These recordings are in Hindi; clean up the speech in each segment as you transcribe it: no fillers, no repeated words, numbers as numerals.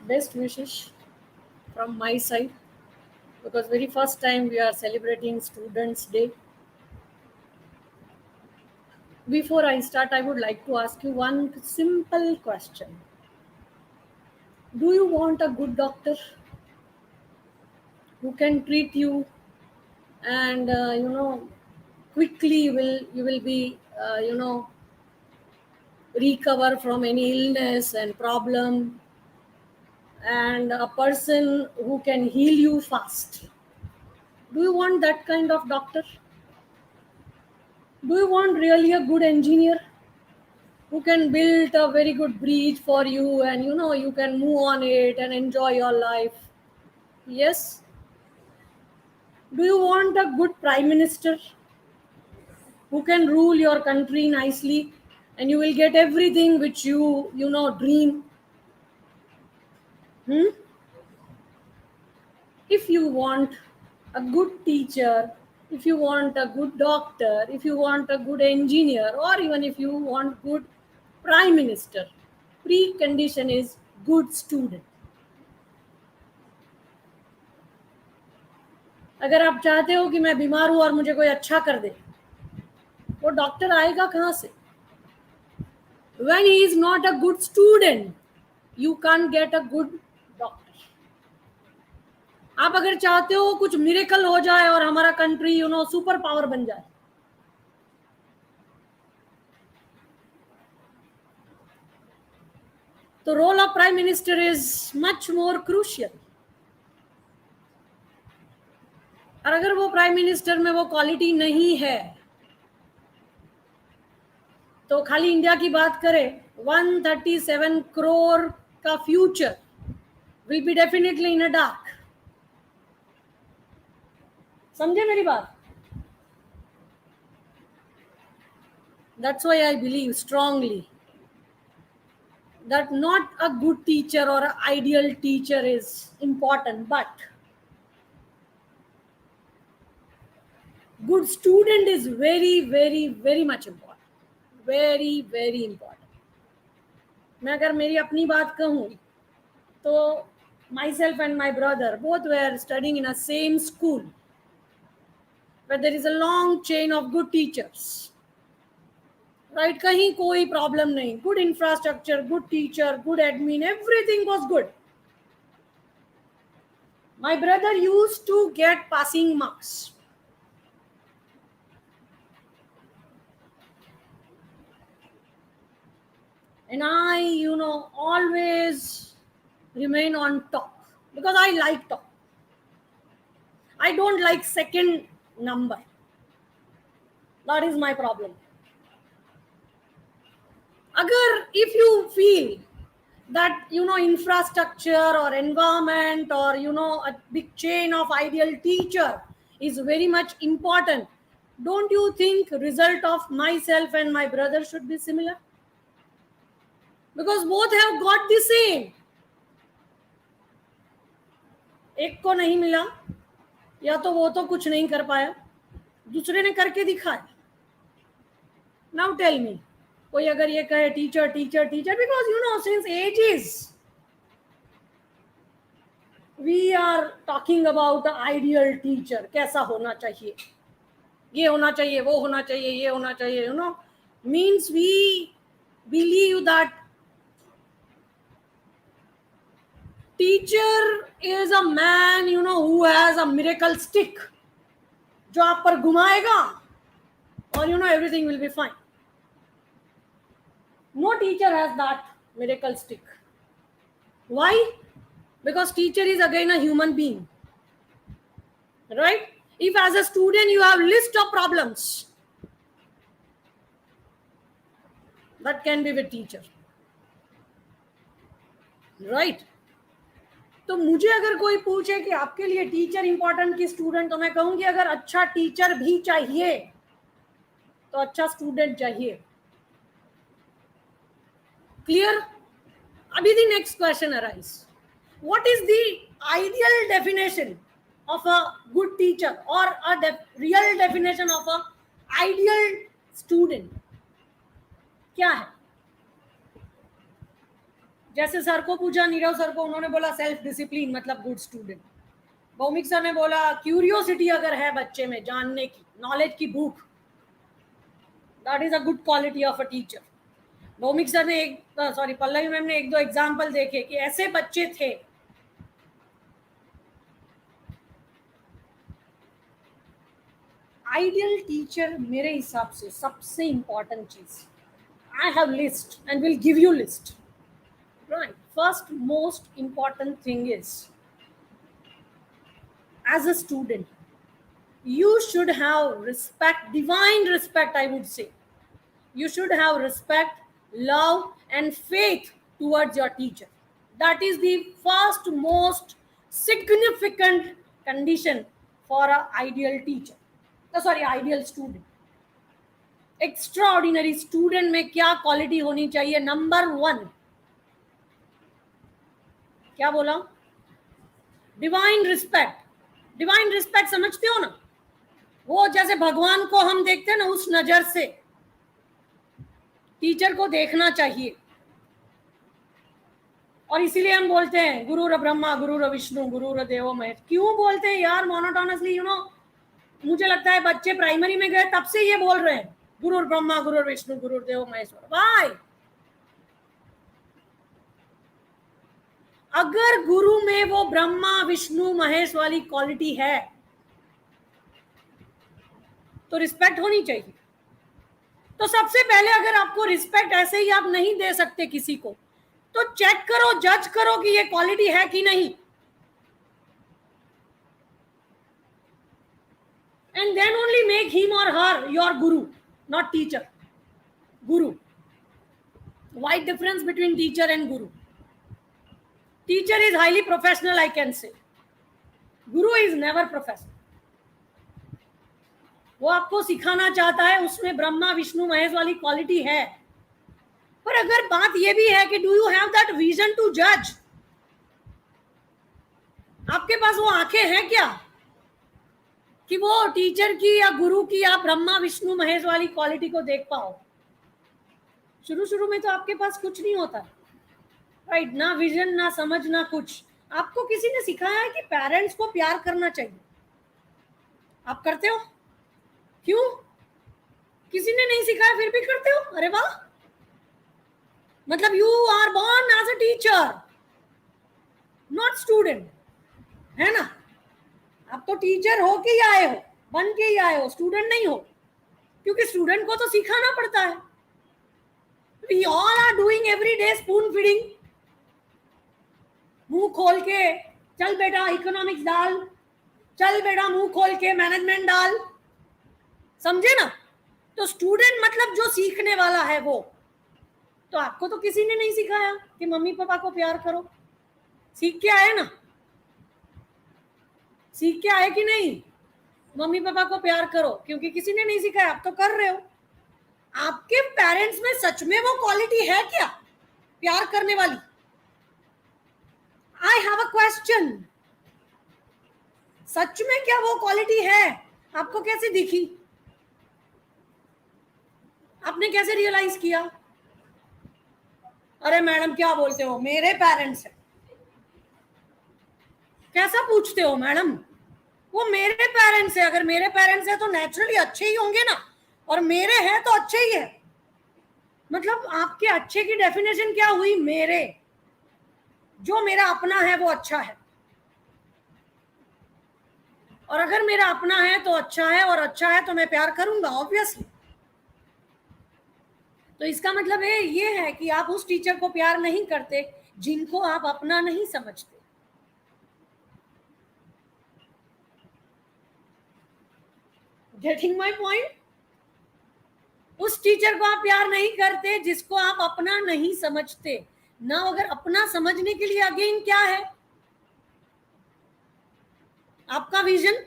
Best wishes from my side because very first time we are celebrating Students' Day. Before I start, I would like to ask you one simple question. Do you want a good doctor who can treat you and quickly you will be recover from any illness and problem, and a person who can heal you fast? Do you want that kind of doctor? Do you want really a good engineer who can build a very good bridge for you and you can move on it and enjoy your life? Yes. Do you want a good prime minister who can rule your country nicely and you will get everything which you dream? Hmm? If you want a good teacher, if you want a good doctor, if you want a good engineer, or even if you want good prime minister, precondition is good student. अगर आप चाहते हो कि मैं बीमार हूं और मुझे कोई अच्छा कर दे, वो डॉक्टर आएगा कहाँ से? When he is not a good student, you can't get a good doctor. आप अगर चाहते हो कुछ मिरेकल हो जाए और हमारा कंट्री सुपर पावर बन जाए, तो role of prime minister is much more crucial. और अगर वो प्राइम मिनिस्टर में वो क्वालिटी नहीं है, तो खाली इंडिया की बात करें, 137 करोड़ का future will be definitely in a dark. समझे मेरी बात? That's why I believe strongly that not a good teacher or an ideal teacher is important, but good student is very very very much important, very very important. मैं अगर मेरी अपनी बात कहूँ तो myself and my brother both were studying in a same school where there is a long chain of good teachers. Right, कहीं कोई प्रॉब्लम नहीं, good infrastructure, good teacher, good admin, everything was good. My brother used to get passing marks. And I, always remain on top because I like top. I don't like second number. That is my problem. Agar if you feel that infrastructure or environment or a big chain of ideal teacher is very much important, don't you think result of myself and my brother should be similar? Because both have got the same. एक को नहीं मिला, या तो वो तो कुछ नहीं कर पाया, दूसरे ने करके दिखाया. नाउ टेल मी, कोई अगर ये कहे teacher teacher teacher, because since ages we are talking about ideal teacher. कैसा होना चाहिए, ये होना चाहिए, वो होना चाहिए, ये होना चाहिए, means we believe that teacher is a man who has a miracle stick, जो आप पर घुमाएगा और everything will be fine. No teacher has that miracle stick. Why? Because teacher is again a human being, right? If as a student you have list of problems, that can be with teacher, right? तो मुझे अगर कोई पूछे कि आपके लिए टीचर इंपॉर्टेंट कि स्टूडेंट, तो मैं कहूंगी अगर अच्छा टीचर भी चाहिए तो अच्छा स्टूडेंट चाहिए. क्लियर? अभी the next question arise, what is the ideal definition of a good teacher or a real definition of a ideal student? क्या है? जैसे सर को पूछा, नीरव सर को, उन्होंने बोला सेल्फ डिसिप्लिन मतलब गुड स्टूडेंट। भौमिक सर ने बोला क्यूरियोसिटी अगर है बच्चे में, जानने की, नॉलेज की भूख, that is a good quality of a teacher. Bhowmik sir ने पल्लवी मैम ने एक दो एग्जाम्पल देखे कि ऐसे बच्चे थे। आइडियल टीचर मेरे हिसाब से सबसे इंपॉर्टेंट चीज, I have list and will give you list, right. First most important thing is, as a student, you should have respect, divine respect, I would say. You should have respect, love, and faith towards your teacher. That is the first most significant condition for an ideal teacher. Ideal student. Extraordinary student में क्या क्वालिटी होनी चाहिए? नंबर 1, क्या बोला? Divine respect. डिवाइन रिस्पेक्ट समझते हो ना? वो जैसे भगवान को हम देखते हैं ना, उस नजर से टीचर को देखना चाहिए। और इसीलिए हम बोलते हैं गुरुर ब्रह्मा गुरुर विष्णु गुरुर देवो महेश। क्यों बोलते हैं यार मोनोटोनसली? मुझे लगता है बच्चे प्राइमरी में गए तब से ये बोल रहे हैं गुरुर ब्रह्मा गुरुर विष्णु गुरुर देवो महेश्वर। वाई? अगर गुरु में वो ब्रह्मा विष्णु महेश वाली क्वालिटी है तो रिस्पेक्ट होनी चाहिए। तो सबसे पहले अगर आपको रिस्पेक्ट ऐसे ही आप नहीं दे सकते किसी को, तो चेक करो, जज करो कि ये क्वालिटी है कि नहीं, and then only make him और her your guru, not teacher. Guru, wide difference between teacher and guru. Teacher is highly professional, I can say. Guru is never professional. वो आपको सिखाना चाहता है, उसमें ब्रह्मा विष्णु महेश वाली क्वालिटी है। पर अगर बात ये भी है कि do you have that vision to जज? आपके पास वो आंखें हैं क्या कि वो टीचर की या गुरु की या ब्रह्मा विष्णु महेश वाली क्वालिटी को देख पाओ? शुरू शुरू में तो आपके पास कुछ नहीं होता, राइट? ना विजन, ना समझ, ना कुछ। आपको किसी ने सिखाया है कि पेरेंट्स को प्यार करना चाहिए, आप करते हो? क्यों? किसी ने नहीं सिखाया फिर भी करते हो? अरे वाह, मतलब you are born as a teacher, not student, है ना? आप तो टीचर हो के ही आए हो, बन के ही आए हो, स्टूडेंट नहीं हो। क्योंकि स्टूडेंट को तो सिखाना पड़ता है। We all are doing every day spoon feeding. मुंह खोल के चल बेटा इकोनॉमिक्स डाल, चल बेटा मुंह खोल के मैनेजमेंट डाल, समझे ना? तो स्टूडेंट मतलब जो सीखने वाला है वो। तो आपको तो किसी ने नहीं सिखाया कि मम्मी पापा को प्यार करो। सीख के आए ना? सीख के आए कि नहीं? मम्मी पापा को प्यार करो, क्योंकि किसी ने नहीं सिखाया, आप तो कर रहे हो। आपके पेरेंट्स में सच में वो क्वालिटी है क्या, प्यार करने वाली? I have a question. सच में क्या वो क्वालिटी है? आपको कैसे दिखी? आपने कैसे रियलाइज किया? अरे मैडम क्या बोलते हो, मेरे पेरेंट्स हैं। कैसा पूछते हो मैडम? वो मेरे पेरेंट्स है। अगर मेरे पेरेंट्स है तो नेचुरली अच्छे ही होंगे ना, और मेरे हैं तो अच्छे ही है। मतलब आपके अच्छे की डेफिनेशन क्या हुई? मेरे, जो मेरा अपना है वो अच्छा है, और अगर मेरा अपना है तो अच्छा है, और अच्छा है तो मैं प्यार करूंगा ऑब्वियसली। तो इसका मतलब ये है कि आप उस टीचर को प्यार नहीं करते जिनको आप अपना नहीं समझते। Getting my point? उस टीचर को आप प्यार नहीं करते जिसको आप अपना नहीं समझते ना। अगर अपना समझने के लिए अगेन क्या है? आपका विजन।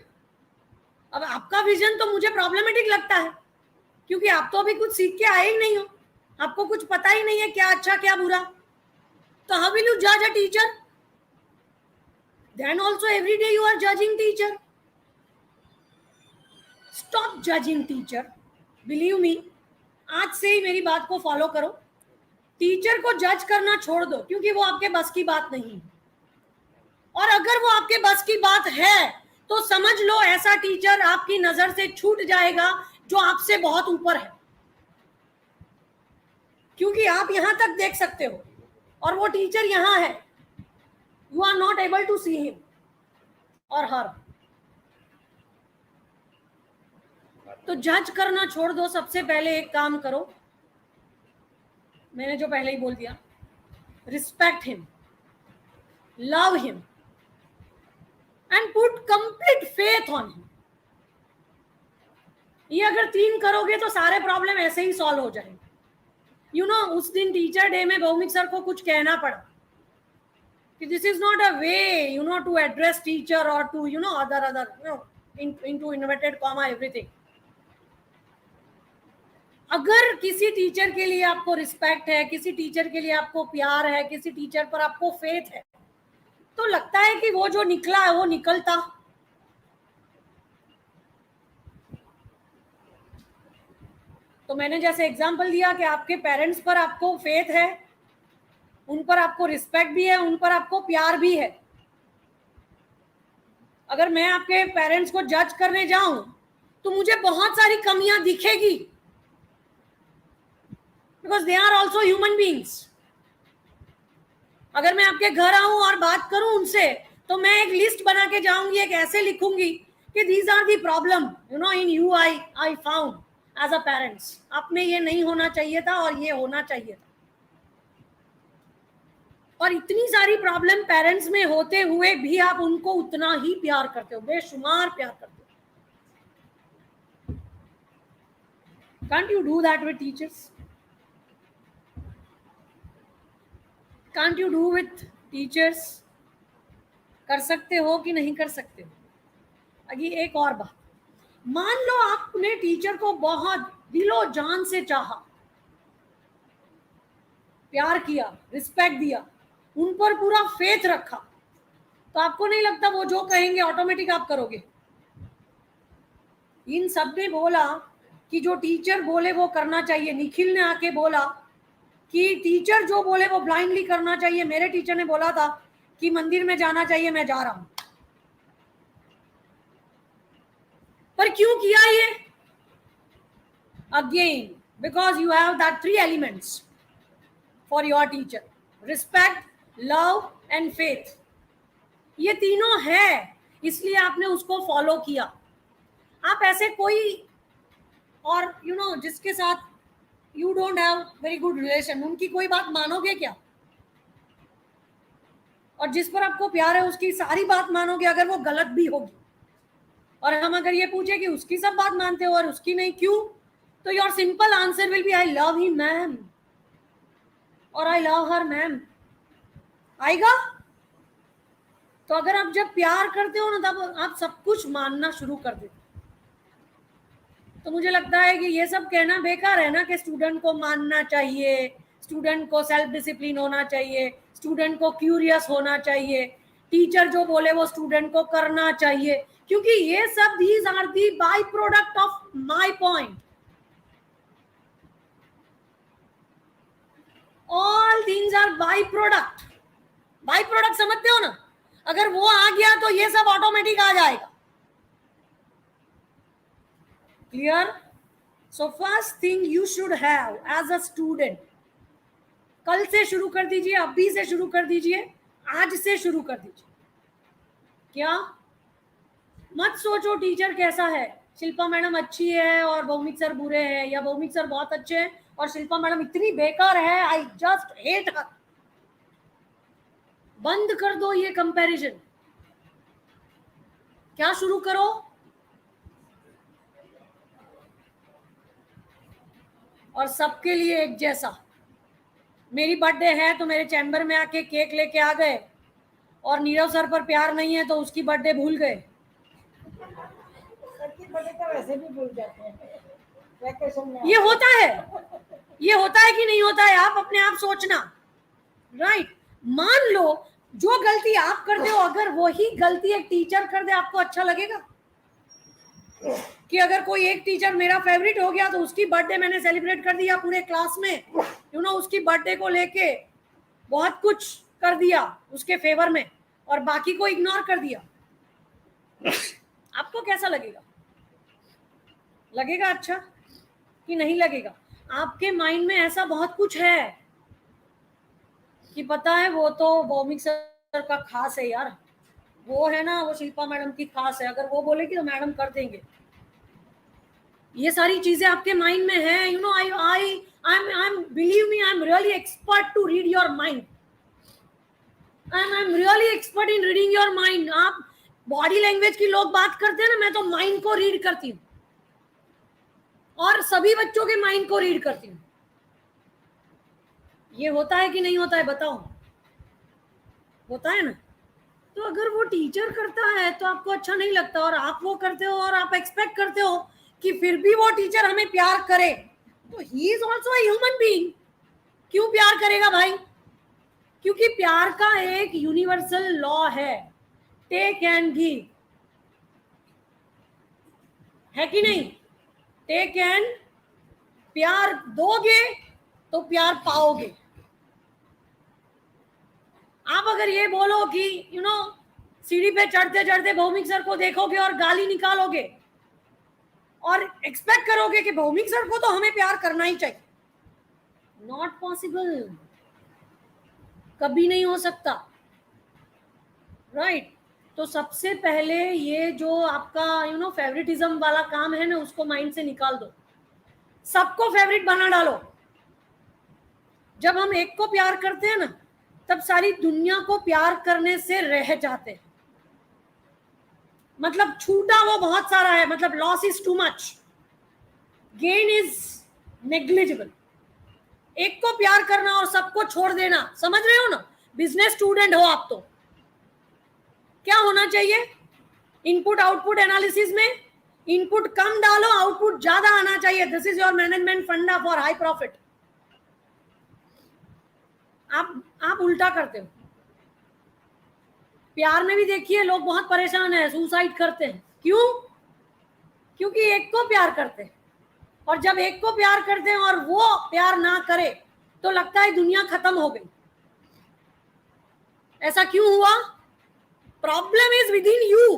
अब आपका विजन तो मुझे प्रॉब्लमेटिक लगता है, क्योंकि आप तो अभी कुछ सीख के आए ही नहीं हो, आपको कुछ पता ही नहीं है क्या अच्छा क्या बुरा। तो हाउ विल यू जज a teacher? Then also every day you are judging teacher. Stop judging teacher, believe me. आज से ही मेरी बात को फॉलो करो। टीचर को जज करना छोड़ दो, क्योंकि वो आपके बस की बात नहीं है। और अगर वो आपके बस की बात है तो समझ लो ऐसा टीचर आपकी नजर से छूट जाएगा जो आपसे बहुत ऊपर है, क्योंकि आप यहां तक देख सकते हो और वो टीचर यहां है, you are not able to see him और हर। तो जज करना छोड़ दो। सबसे पहले एक काम करो, मैंने जो पहले ही बोल दिया, respect him, love him and put complete faith on him. ये अगर 3 करोगे तो सारे प्रॉब्लम ऐसे ही सॉल्व हो जाएंगे। यू नो, उस दिन टीचर डे में भौमिक सर को कुछ कहना पड़ा कि this is not a way, you know, to address teacher और to, you know, other you know, into inverted comma everything. अगर किसी टीचर के लिए आपको रिस्पेक्ट है, किसी टीचर के लिए आपको प्यार है, किसी टीचर पर आपको फेथ है, तो लगता है कि वो जो निकला है वो निकलता। तो मैंने जैसे एग्जांपल दिया कि आपके पेरेंट्स पर आपको फेथ है, उन पर आपको रिस्पेक्ट भी है, उन पर आपको प्यार भी है। अगर मैं आपके पेरेंट्स को जज करने जाऊं तो मुझे बहुत सारी कमियां दिखेगी, because they are also human beings. अगर मैं आपके घर आऊं और बात करूं उनसे तो मैं एक लिस्ट बना के जाऊंगी, एक ऐसे लिखूंगी कि these are the problem, you know, in you I found as a parents. आप में ये नहीं होना चाहिए था और ये होना चाहिए था। और इतनी सारी प्रॉब्लम पेरेंट्स में होते हुए भी आप उनको उतना ही प्यार करते हो, बेशुमार प्यार करते हो। Can't you do that with teachers? Can't you do with teachers? कर सकते हो कि नहीं कर सकते हो? अभी एक और बात, मान लो आपने टीचर को बहुत दिलो जान से चाहा, प्यार किया, रिस्पेक्ट दिया, उन पर पूरा फेथ रखा, तो आपको नहीं लगता वो जो कहेंगे ऑटोमेटिक आप करोगे? इन सब ने बोला कि जो टीचर बोले वो करना चाहिए। निखिल ने आके बोला कि टीचर जो बोले वो ब्लाइंडली करना चाहिए। मेरे टीचर ने बोला था कि मंदिर में जाना चाहिए, मैं जा रहा हूं। पर क्यों किया ये? Again, because you have that 3 elements for your teacher, respect, love and faith. ये तीनों है, इसलिए आपने उसको फॉलो किया। आप ऐसे कोई और, यू नो, जिसके साथ you don't have very good relation, उनकी कोई बात मानोगे क्या? और जिस पर आपको प्यार है उसकी सारी बात मानोगे अगर वो गलत भी होगी? और हम अगर ये पूछे कि उसकी सब बात मानते हो और उसकी नहीं, क्यों? तो your simple answer will be I love him ma'am, और आई लव हर मैम। आएगा? तो अगर आप जब प्यार करते हो ना, तब आप सब कुछ मानना शुरू कर देते। तो मुझे लगता है कि ये सब कहना बेकार है ना, कि स्टूडेंट को मानना चाहिए, स्टूडेंट को सेल्फ डिसिप्लिन होना चाहिए, स्टूडेंट को क्यूरियस होना चाहिए, टीचर जो बोले वो स्टूडेंट को करना चाहिए, क्योंकि ये सब these are the by product of my point. All things are by product. By product समझते हो ना? अगर वो आ गया तो ये सब ऑटोमेटिक आ जाएगा। Clear? So first thing you should have as a student, कल से शुरू कर दीजिए, अभी से शुरू कर दीजिए, आज से शुरू कर दीजिए। क्या? मत सोचो टीचर कैसा है, शिल्पा मैडम अच्छी है और भौमिक सर बुरे हैं, या भौमिक सर बहुत अच्छे हैं और शिल्पा मैडम इतनी बेकार है, आई जस्ट हेट हर। बंद कर दो ये कंपैरिजन। क्या शुरू करो? और सबके लिए एक जैसा। मेरी बर्थडे है तो मेरे चैम्बर में आके केक लेके आ गए, और नीरव सर पर प्यार नहीं है तो उसकी बर्थडे भूल गए। वैसे भी भूल जाते हैं वैकेशन में। ये होता है, ये होता है कि नहीं होता है? आप अपने आप सोचना, राइट? मान लो जो गलती आप करते हो, अगर वही गलती एक टीचर कर दे, आपको अच्छा लगेगा? कि अगर कोई एक टीचर मेरा फेवरेट हो गया तो उसकी बर्थडे मैंने सेलिब्रेट कर दिया पूरे क्लास में, यू नो, उसकी बर्थडे को लेके बहुत कुछ कर दिया उसके फेवर में और बाकी को इग्नोर कर दिया, आपको कैसा लगेगा? लगेगा अच्छा कि नहीं लगेगा? आपके माइंड में ऐसा बहुत कुछ है कि पता है वो तो भौमिक सर का खास है यार, वो है ना, वो शिल्पा मैडम की खास है, अगर वो बोलेगी तो मैडम कर देंगे। ये सारी चीजें आपके माइंड में है, you know, I am believe me, I am really expert to read your mind, I am really expert in reading your mind. आप बॉडी लैंग्वेज की लोग बात करते हैं ना, मैं तो माइंड को रीड करती हूँ और सभी बच्चों के माइंड को रीड करती हूँ। ये होता है कि नहीं होता है बताओ? होता है ना? तो अगर वो टीचर करता है तो आपको अच्छा नहीं लगता और आप वो करते हो और आप एक्सपेक्ट करते हो कि फिर भी वो टीचर हमें प्यार करे, तो he is also a human being. क्यों प्यार करेगा भाई? क्योंकि प्यार का एक यूनिवर्सल लॉ है, टेक एंड गिव, है कि नहीं? टेक एंड, प्यार दोगे तो प्यार पाओगे। आप अगर ये बोलो कि यू नो सीढ़ी पे चढ़ते चढ़ते भौमिक सर को देखोगे और गाली निकालोगे और एक्सपेक्ट करोगे कि भौमिक सर को तो हमें प्यार करना ही चाहिए, नॉट पॉसिबल, कभी नहीं हो सकता, राइट? तो सबसे पहले ये जो आपका यू नो फेवरेटिज्म वाला काम है ना, उसको माइंड से निकाल दो, सबको फेवरेट बना डालो। जब हम एक को प्यार करते हैं ना, तब सारी दुनिया को प्यार करने से रह जाते हैं, मतलब छूटा वो बहुत सारा है, मतलब loss is too much, gain is negligible. एक को प्यार करना और सबको छोड़ देना, समझ रहे हो ना? बिजनेस स्टूडेंट हो आप तो क्या होना चाहिए? इनपुट आउटपुट एनालिसिस में इनपुट कम डालो, आउटपुट ज्यादा आना चाहिए। दिस इज योर मैनेजमेंट फंडा फॉर हाई प्रॉफिट। आप उल्टा करते हो। प्यार में भी देखिए लोग बहुत परेशान है, सुसाइड करते हैं, क्यों? क्योंकि एक को प्यार करते हैं, और जब एक को प्यार करते हैं और वो प्यार ना करे तो लगता है दुनिया खत्म हो गई। ऐसा क्यों हुआ? Problem is with in you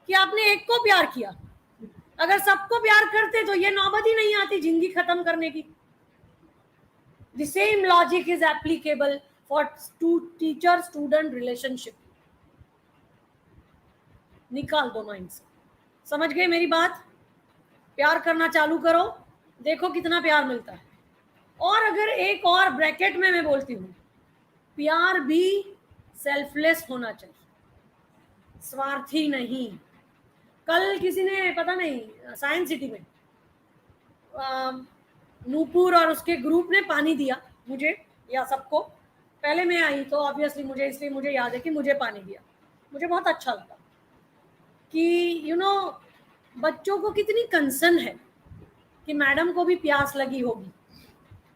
कि आपने एक को प्यार किया। अगर सबको प्यार करते तो ये नौबत ही नहीं आती जिंदगी खत्म करने की। The same logic is applicable for teacher student relationship. निकाल दो माइंड से। समझ गए मेरी बात? प्यार करना चालू करो, देखो कितना प्यार मिलता है। और अगर एक और ब्रैकेट में मैं बोलती हूँ, प्यार भी सेल्फलेस होना चाहिए, स्वार्थी नहीं। कल किसी ने पता नहीं साइंस सिटी में नूपुर और उसके ग्रुप ने पानी दिया मुझे या सबको। पहले मैं आई तो ऑब्वियसली मुझे, इसलिए मुझे याद है कि मुझे पानी दिया। मुझे बहुत अच्छा लगा कि यू नो बच्चों को कितनी कंसर्न है कि मैडम को भी प्यास लगी होगी,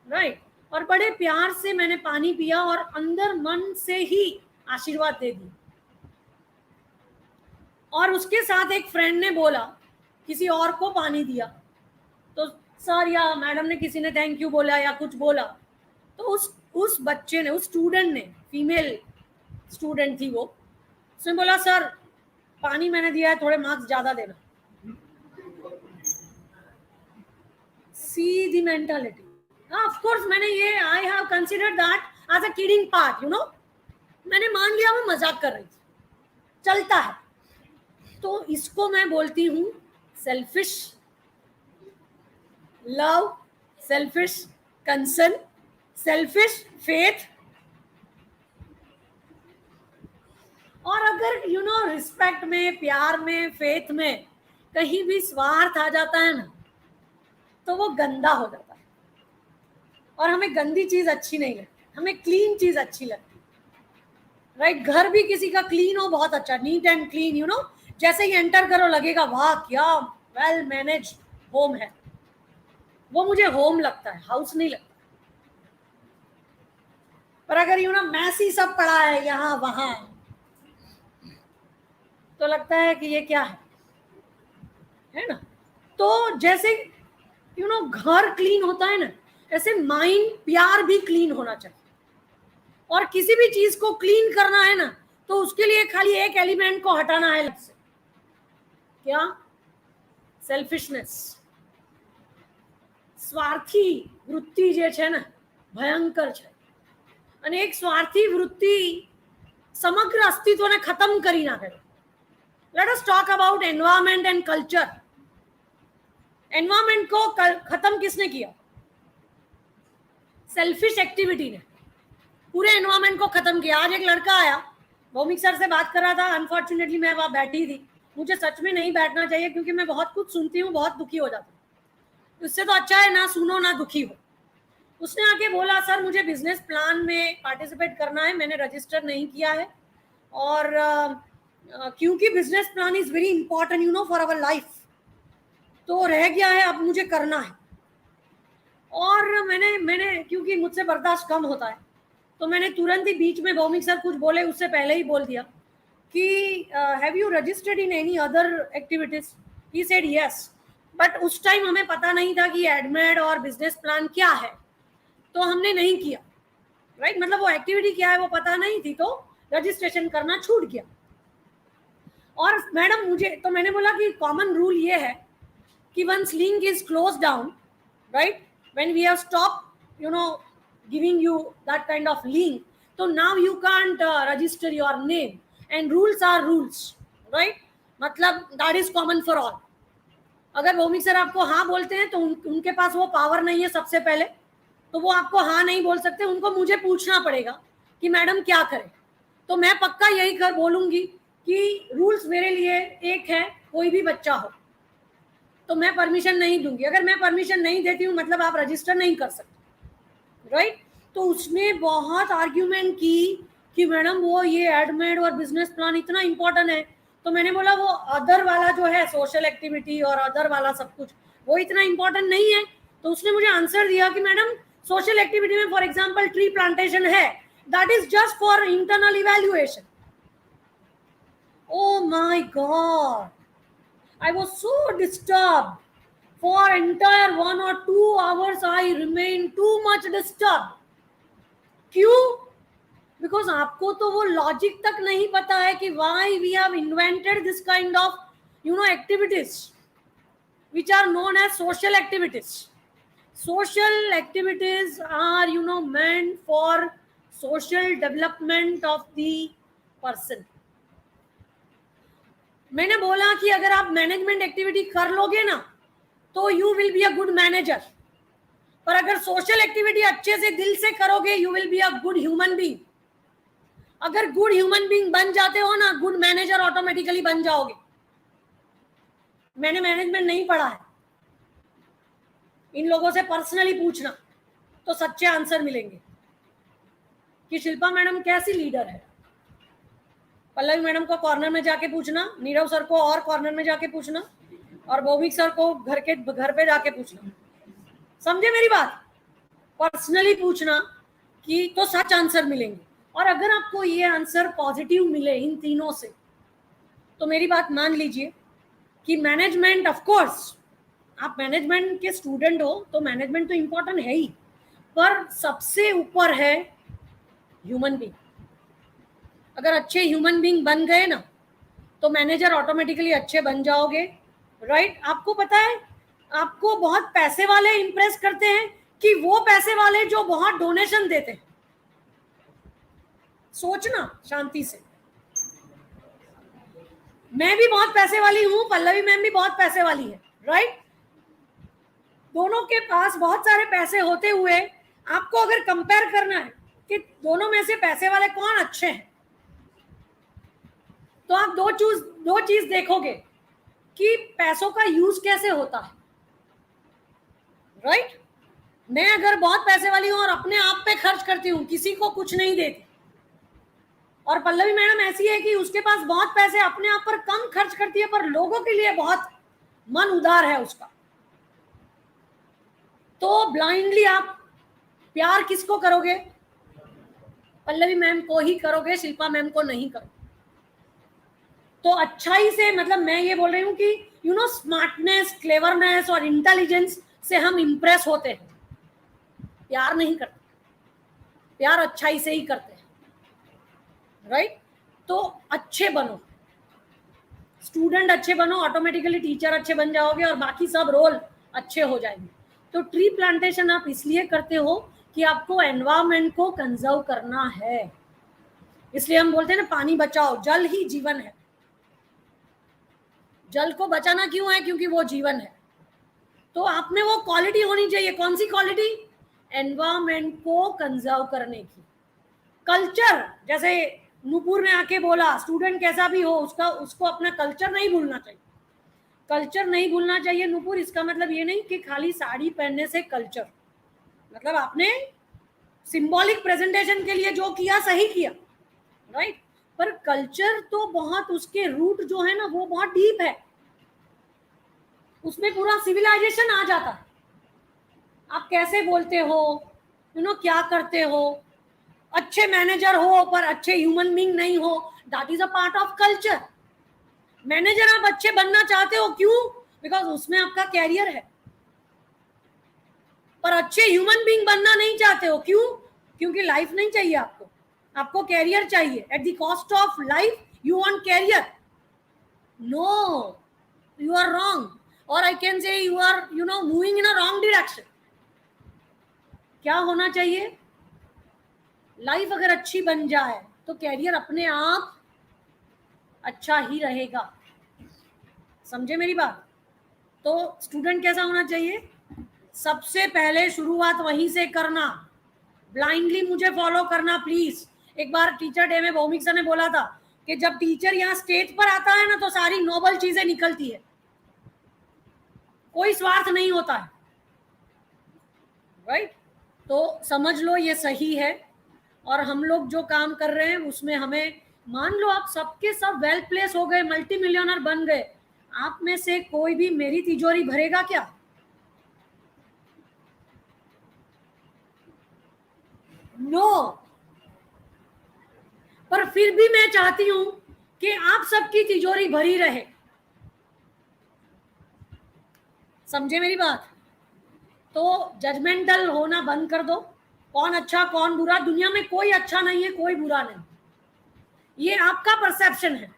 राइट? और बड़े प्यार से मैंने पानी पिया और अंदर मन से ही आशीर्वाद दे दी। और उसके साथ एक फ्रेंड ने बोला, किसी और को पानी दिया तो सर या मैडम ने, किसी ने थैंक यू बोला या कुछ बोला, तो उस बच्चे ने, उस स्टूडेंट ने, फीमेल स्टूडेंट थी वो, उसने बोला सर पानी मैंने दिया है, थोड़े मार्क्स ज्यादा देना। See the mentality. Of course मैंने ये, I have considered that as a kidding part, you know, मैंने मान लिया वो मजाक कर रही थी, चलता है। तो इसको मैं बोलती हूँ selfish love, selfish concern, selfish faith. और अगर यू नो रिस्पेक्ट में, प्यार में, फेथ में कहीं भी स्वार्थ आ जाता है ना, तो वो गंदा हो जाता है और हमें गंदी चीज अच्छी नहीं लगती, हमें क्लीन चीज अच्छी लगती, राइट? घर भी किसी का क्लीन हो, बहुत अच्छा, neat and clean, you know, जैसे ही एंटर करो लगेगा वाह क्या वेल मैनेज होम है। वो मुझे होम लगता है, हाउस नहीं लगता। पर अगर यू ना मैसी सब पड़ा है यहाँ वहां, तो लगता है कि ये क्या है। है ना। तो जैसे घर क्लीन होता है ना, ऐसे माइंड प्यार भी क्लीन होना चाहिए। और किसी भी चीज को क्लीन करना है ना, तो उसके लिए खाली एक एलिमेंट को हटाना है लाइफ से। क्या? सेल्फिशनेस। સ્વાર્થી વૃત્તિ જે છે ને ભયંકર છે, અને એક સ્વાર્થી વૃત્તિ સમગ્ર અસ્તિત્વને ખતમ કરી નાખે છે. Let us talk about environment and culture. Environment को खत्म किसने किया? सेल्फिश एक्टिविटी ने पूरे एनवायरमेंट को खत्म किया. आज एक लड़का आया, भौमिक सर से बात कर रहा था, अनफॉर्चुनेटली मैं वहां बैठी थी. मुझे सच में नहीं बैठना चाहिए क्योंकि मैं बहुत कुछ सुनती हूँ, बहुत दुखी हो जाती हूँ. उससे तो अच्छा है ना सुनो ना दुखी हो. उसने आके बोला, सर मुझे बिजनेस प्लान में पार्टिसिपेट करना है, मैंने रजिस्टर नहीं किया है, और क्योंकि business plan is very important for our life, तो रह गया है, अब मुझे करना है. और मैंने क्योंकि मुझसे बर्दाश्त कम होता है, तो मैंने तुरंत ही बीच में भौमिक सर कुछ बोले उससे पहले ही बोल दिया कि have you registered in any other activities? He said yes. But उस टाइम हमें पता नहीं था कि एडमेड और बिजनेस प्लान क्या है, तो हमने नहीं किया. राइट, मतलब वो एक्टिविटी क्या है वो पता नहीं थी, तो रजिस्ट्रेशन करना छूट गया. और मैडम मैंने बोला कि कॉमन रूल ये है कि once link is close down, right, when we have stop giving you that kind of link, so now you can't register your name, and rules are rules, right? मतलब that is common for all. अगर भौमिक सर आपको हाँ बोलते हैं तो उनके पास वो पावर नहीं है सबसे पहले, तो वो आपको हाँ नहीं बोल सकते. उनको मुझे पूछना पड़ेगा कि मैडम क्या करें. तो मैं पक्का यही कर बोलूंगी कि रूल्स मेरे लिए एक है, कोई भी बच्चा हो तो मैं परमिशन नहीं दूंगी. अगर मैं परमिशन नहीं देती हूँ मतलब आप रजिस्टर नहीं कर सकते, राइट? तो उसने बहुत आर्ग्यूमेंट की कि मैडम वो ये एडमेड और बिजनेस प्लान इतना इंपॉर्टेंट है. तो मैंने बोला वो अदर वाला जो है सोशल एक्टिविटी और अदर वाला सब कुछ वो इतना इंपॉर्टेंट नहीं है. तो उसने मुझे आंसर दिया कि मैडम सोशल एक्टिविटी में फॉर एग्जांपल ट्री प्लांटेशन है, that is just for internal evaluation. Oh my God, I was so disturbed. For entire 1 or 2 hours I remain too much disturbed. क्यों? Because आपको तो वो लॉजिक तक नहीं पता है कि why we have invented this kind of activities which are known as social activities. Social activities are meant for social development of the person. मैंने बोला कि अगर आप मैनेजमेंट एक्टिविटी कर लोगे ना तो you will be a good manager, पर अगर सोशल एक्टिविटी अच्छे से दिल से करोगे you will be a good human being. अगर गुड ह्यूमन बीइंग बन जाते हो ना, गुड मैनेजर ऑटोमेटिकली बन जाओगे. मैंने मैनेजमेंट नहीं पढ़ा है, इन लोगों से पर्सनली पूछना तो सच्चे आंसर मिलेंगे कि शिल्पा मैडम कैसी लीडर है. पल्लवी मैडम को कॉर्नर में जाके पूछना, नीरव सर को और कॉर्नर में जाके पूछना, और भौमिक सर को घर पे जाके पूछना. समझे मेरी बात? पर्सनली पूछना कि तो सच आंसर मिलेंगे. और अगर आपको ये आंसर पॉजिटिव मिले इन तीनों से, तो मेरी बात मान लीजिए कि मैनेजमेंट, ऑफ कोर्स आप मैनेजमेंट के स्टूडेंट हो तो मैनेजमेंट तो इंपॉर्टेंट है ही, पर सबसे ऊपर है ह्यूमन बीइंग. अगर अच्छे ह्यूमन बीइंग बन गए ना तो मैनेजर ऑटोमेटिकली अच्छे बन जाओगे, राइट? आपको पता है, आपको बहुत पैसे वाले इंप्रेस करते हैं कि वो पैसे वाले जो बहुत डोनेशन देते हैं. सोचना शांति से. मैं भी बहुत पैसे वाली हूं, पल्लवी मैम भी बहुत पैसे वाली है, राइट? दोनों के पास बहुत सारे पैसे होते हुए आपको अगर कंपेयर करना है कि दोनों में से पैसे वाले कौन अच्छे हैं, तो आप दो चीज देखोगे कि पैसों का यूज कैसे होता है, राइट? मैं अगर बहुत पैसे वाली हूं और अपने आप पे खर्च करती हूँ, किसी को कुछ नहीं देती, और पल्लवी मैडम ऐसी है कि उसके पास बहुत पैसे, अपने आप पर कम खर्च करती है पर लोगों के लिए बहुत मन उदार है उसका, तो ब्लाइंडली आप प्यार किसको करोगे? पल्लवी मैम को ही करोगे, शिल्पा मैम को नहीं करोगे. तो अच्छाई से, मतलब मैं ये बोल रही हूँ कि यू नो स्मार्टनेस, क्लेवरनेस और इंटेलिजेंस से हम इंप्रेस होते हैं, प्यार नहीं करते, प्यार अच्छाई से ही करते हैं, राइट? तो अच्छे बनो, स्टूडेंट अच्छे बनो, ऑटोमेटिकली टीचर अच्छे बन जाओगे और बाकी सब रोल अच्छे हो जाएंगे। तो ट्री प्लांटेशन आप इसलिए करते हो कि आपको एनवायरमेंट को कंजर्व करना है। इसलिए हम बोलते हैं ना, पानी बचाओ, जल ही जीवन है। जल को बचाना क्यों है? क्योंकि वो जीवन है। तो आप में वो क्वालिटी होनी चाहिए। कौन सी क्वालिटी? एनवायरमेंट को कंजर्व करने की। कल्चर, जैसे नूपुर ने आके बोला, स्टूडेंट कैसा भी हो उसको अपना कल्चर नहीं भूलना चाहिए। कल्चर नहीं भूलना चाहिए नूपुर, इसका मतलब ये नहीं कि खाली साड़ी पहनने से कल्चर, मतलब आपने सिंबॉलिक प्रेजेंटेशन के लिए जो किया सही किया, राइट? पर कल्चर तो बहुत, उसके रूट जो है ना वो बहुत डीप है, उसमें पूरा सिविलाइजेशन आ जाता है। आप कैसे बोलते हो, यू नो क्या करते हो, अच्छे मैनेजर हो पर अच्छे ह्यूमन बीइंग नहीं हो, that is a part of culture. Manager आप अच्छे बनना चाहते हो, क्यों? बिकॉज उसमें आपका कैरियर है। पर अच्छे ह्यूमन बीइंग बनना नहीं चाहते हो, क्यों? क्योंकि लाइफ नहीं चाहिए आपको, आपको कैरियर चाहिए। At the cost of life you want career? No, you are wrong, or I can say you are, you know, moving in a wrong direction. क्या होना चाहिए? लाइफ अगर अच्छी बन जाए तो कैरियर अपने आप अच्छा ही रहेगा। समझे मेरी बात? तो स्टूडेंट कैसा होना चाहिए? सबसे पहले शुरुआत वहीं से करना, ब्लाइंडली मुझे फॉलो करना प्लीज। एक बार टीचर डे में भौमिक सर ने बोला था कि जब टीचर यहाँ स्टेज पर आता है ना तो सारी नोबल चीजें निकलती है, कोई स्वार्थ नहीं होता है, राइट? तो समझ लो ये सही है। और हम लोग जो काम कर रहे हैं उसमें हमें, मान लो आप सबके सब वेल प्लेस हो गए, मल्टी मिलियनर बन गए, आप में से कोई भी मेरी तिजोरी भरेगा क्या? नो। पर फिर भी मैं चाहती हूं कि आप सबकी तिजोरी भरी रहे। समझे मेरी बात? तो जजमेंटल होना बंद कर दो, कौन अच्छा कौन बुरा, दुनिया में कोई अच्छा नहीं है, कोई बुरा नहीं। ये आपका परसेप्शन है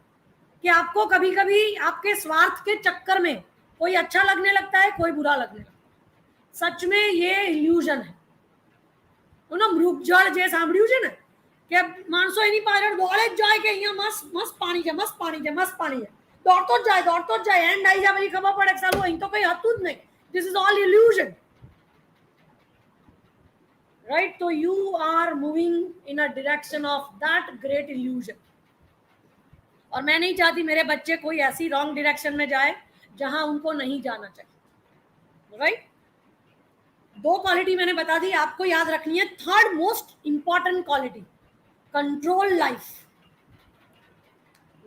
कि आपको कभी कभी आपके स्वार्थ के चक्कर में कोई अच्छा लगने लगता है, कोई बुरा लगने लगता है। सच में ये इल्यूजन है। मृगजળ જે સાંભળ્યું છે ને કે માણસો એની પાછળ દોડે જ જાય કે અહીંયા મસ્ત મસ્ત પાણી છે, મસ્ત પાણી છે, મસ્ત પાણી છે, દોડતો જ જાય, એન્ડ આવી જાય પછી ખબર પડે કે સાલું અહીં તો કઈ હતું જ નહીં. This is all illusion, right? So you are moving in a direction of that great illusion. और मैं नहीं चाहती मेरे बच्चे कोई ऐसी रॉन्ग डायरेक्शन में जाए जहां उनको नहीं जाना चाहिए, राइट? दो क्वालिटी मैंने बता दी, आपको याद रखनी है। Third most important quality, control life,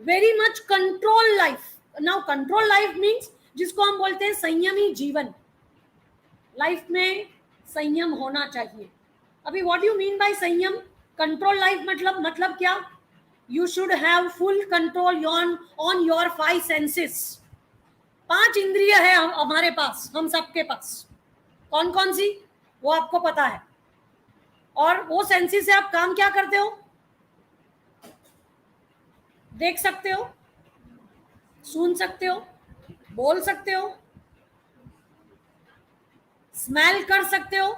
very much control life. Now control life means जिसको हम बोलते हैं संयमी जीवन। लाइफ में संयम होना चाहिए। अभी व्हाट यू मीन बाय संयम? कंट्रोल लाइफ मतलब क्या? You should have full control on your 5 senses. 5 इंद्रिय है हमारे पास, हम सबके पास। कौन कौन सी? वो आपको पता है। और वो सेंसेस से आप काम क्या करते हो? देख सकते हो, सुन सकते हो, बोल सकते हो, स्मेल कर सकते हो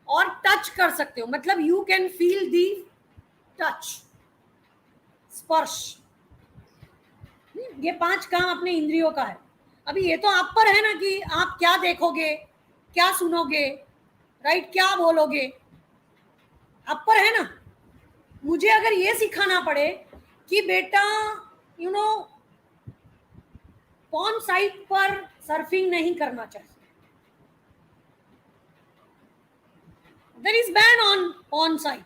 और टच कर सकते हो। मतलब you can feel the touch, स्पर्श। ये 5 काम अपने इंद्रियों का है। अभी ये तो आप पर है ना कि आप क्या देखोगे, क्या सुनोगे, राइट, क्या बोलोगे, आप पर है ना। मुझे अगर ये सिखाना पड़े कि बेटा यू नो पॉर्न साइट पर सर्फिंग नहीं करना चाहिए, there is ban on porn site,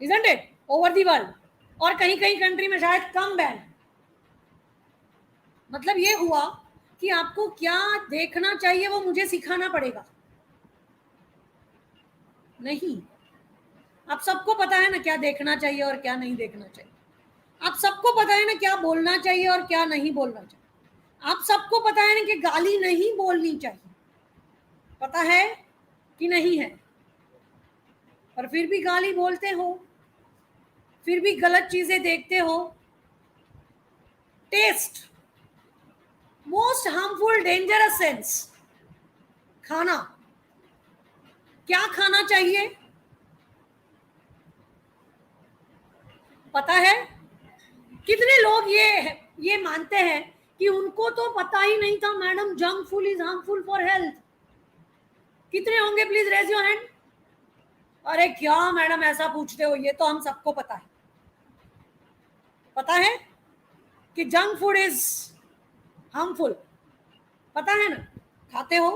isn't it, over the world, और कहीं कहीं कंट्री में शायद कम बैन। मतलब ये हुआ कि आपको क्या देखना चाहिए वो मुझे सिखाना पड़ेगा? नहीं। आप सबको पता है ना क्या देखना चाहिए और क्या नहीं देखना चाहिए। आप सबको पता है ना क्या बोलना चाहिए और क्या नहीं बोलना चाहिए। आप सबको पता है ना कि गाली नहीं बोलनी चाहिए, पता है कि नहीं है, पर फिर भी गाली बोलते हो, फिर भी गलत चीजें देखते हो। Taste, most harmful dangerous sense, खाना, क्या खाना चाहिए पता है? कितने लोग ये मानते हैं कि उनको तो पता ही नहीं था madam junk food is harmful for health? कितने होंगे प्लीज रेज योर हैंड। अरे क्या मैडम ऐसा पूछते हो, ये तो हम सबको पता है, पता है कि जंक फूड इज हार्मफुल, पता है ना, खाते हो?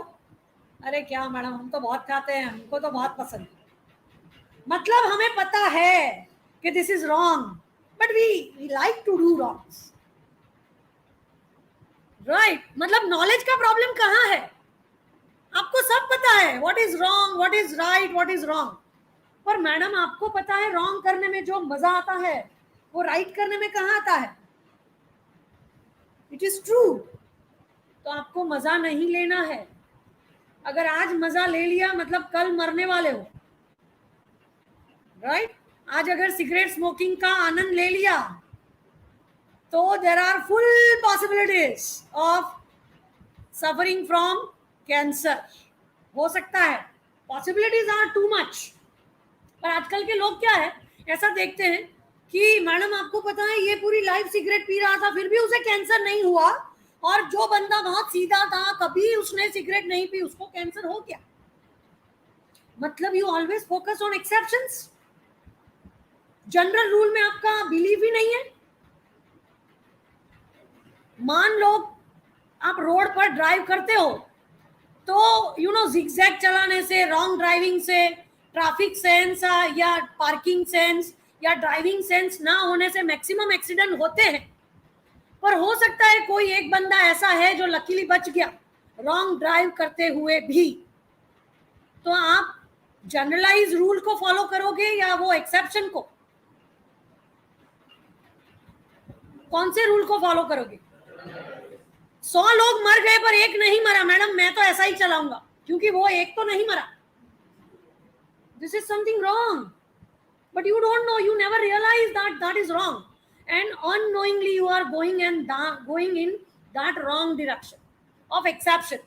अरे क्या मैडम हम तो बहुत खाते हैं, हमको तो बहुत पसंद है। मतलब हमें पता है कि this is wrong, but we like to do wrong, right? मतलब नॉलेज का प्रॉब्लम कहाँ है? आपको सब पता है what is wrong, what is right, what is wrong, पर मैडम आपको पता है रॉन्ग करने में जो मजा आता है वो राइट करने में कहाँ आता है? It is true. तो आपको मजा नहीं लेना है। अगर आज मजा ले लिया मतलब कल मरने वाले हो, राइट? आज अगर सिगरेट स्मोकिंग का आनंद ले लिया तो there are full possibilities of suffering from cancer, हो सकता है, पॉसिबिलिटीज आर टू मच। पर आजकल के लोग क्या है, ऐसा देखते हैं कि मैडम आपको पता है ये पूरी लाइफ सिगरेट पी रहा था फिर भी उसे कैंसर नहीं हुआ, और जो बंदा बहुत सीधा था कभी उसने सिगरेट नहीं पी उसको कैंसर हो गया। मतलब you always focus on exceptions, general rule में आपका बिलीव ही नहीं है। मान लो आप रोड पर ड्राइव करते हो तो यू नो जिगजैग चलाने से, रॉन्ग ड्राइविंग से, ट्रैफिक सेंस या पार्किंग सेंस या ड्राइविंग सेंस ना होने से मैक्सिमम एक्सीडेंट होते हैं। पर हो सकता है कोई एक बंदा ऐसा है जो लकीली बच गया रॉन्ग ड्राइव करते हुए भी। तो आप जनरलाइज रूल को फॉलो करोगे या वो एक्सेप्शन को? कौन से रूल को फॉलो करोगे? 100 लोग मर गए पर एक नहीं मरा, मैडम मैं तो ऐसा ही चलाऊंगा क्योंकि वो एक तो नहीं मरा। This is something wrong, but you don't know, you never realize that that is wrong, and unknowingly you are going in that wrong direction of exception,